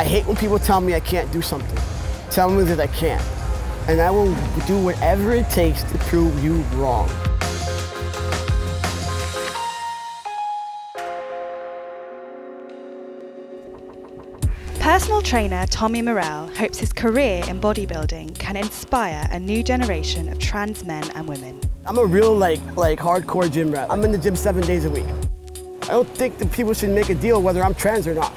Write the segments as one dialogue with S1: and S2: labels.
S1: hate when people tell me I can't do something. Tell me that I can't. And I will do whatever it takes to prove you wrong.
S2: Personal trainer Tommy Murrell hopes his career in bodybuilding can inspire a new generation of trans men and women.
S1: I'm a real like hardcore gym rat. I'm in the gym 7 days a week. I don't think that people should make a deal whether I'm trans or not.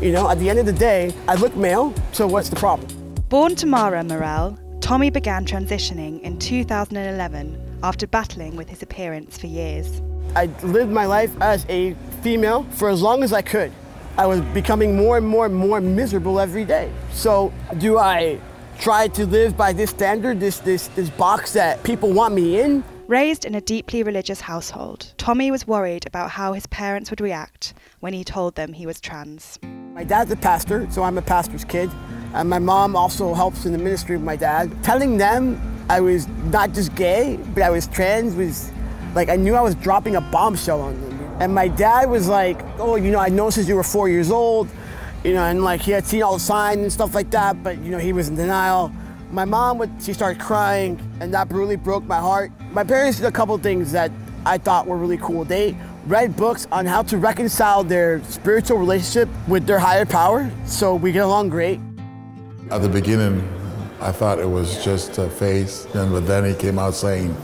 S1: You know, at the end of the day, I look male, so what's the problem?
S2: Born to Mara Murrell, Tommy began transitioning in 2011 after battling with his appearance for years.
S1: I lived my life as a female for as long as I could. I was becoming more and more miserable every day. So do I try to live by this standard, this box that people want me in?
S2: Raised in a deeply religious household, Tommy was worried about how his parents would react when he told them he was trans.
S1: My dad's a pastor, so I'm a pastor's kid. And my mom also helps in the ministry with my dad. Telling them I was not just gay, but I was trans was like, I knew I was dropping a bombshell on them. And my dad was like, oh, you know, I know since you were 4 years old, you know, and like he had seen all the signs and stuff like that, but you know, he was in denial. My mom, she started crying, and that really broke my heart. My parents did a couple of things that I thought were really cool. They read books on how to reconcile their spiritual relationship with their higher power, so we get along great.
S3: At the beginning, I thought it was just a phase, but then he came out saying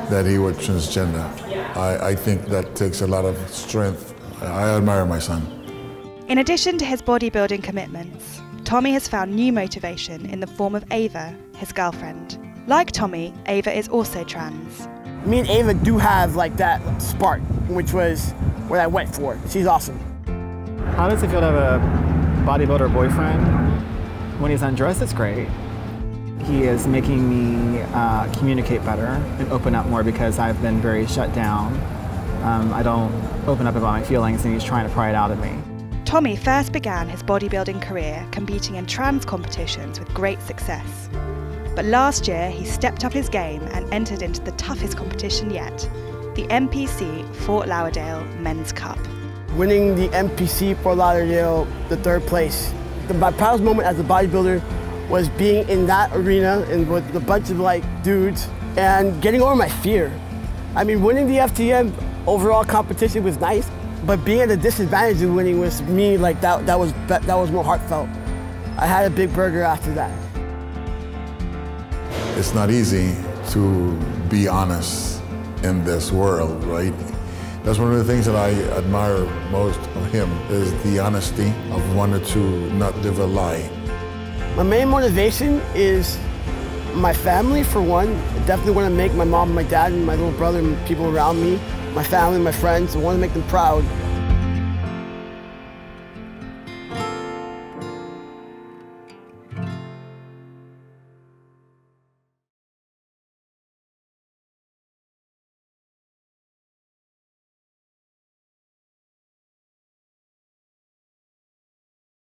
S3: that he was transgender. I think that takes a lot of strength. I admire my son.
S2: In addition to his bodybuilding commitments, Tommy has found new motivation in the form of Ava, his girlfriend. Like Tommy, Ava is also trans.
S1: Me and Ava do have like that spark, which was what I went for. She's awesome.
S4: How does it feel to have a bodybuilder boyfriend? When he's undressed, it's great. He is making me communicate better and open up more because I've been very shut down. I don't open up about my feelings, and he's trying to pry it out of me.
S2: Tommy first began his bodybuilding career competing in trans competitions with great success. But last year, he stepped up his game and entered into the toughest competition yet, the MPC Fort Lauderdale Men's Cup.
S1: Winning the MPC Fort Lauderdale, the 3rd place. My proudest moment as a bodybuilder was being in that arena and with a bunch of like dudes and getting over my fear. I mean, winning the FTM overall competition was nice, but being at a disadvantage of winning was me, like that was more heartfelt. I had a big burger after that.
S3: It's not easy to be honest in this world, right? That's one of the things that I admire most of him, is the honesty of wanting to not live a lie.
S1: My main motivation is my family, for one. I definitely want to make my mom, my dad, and my little brother, and people around me, my family, my friends, I want to make them proud.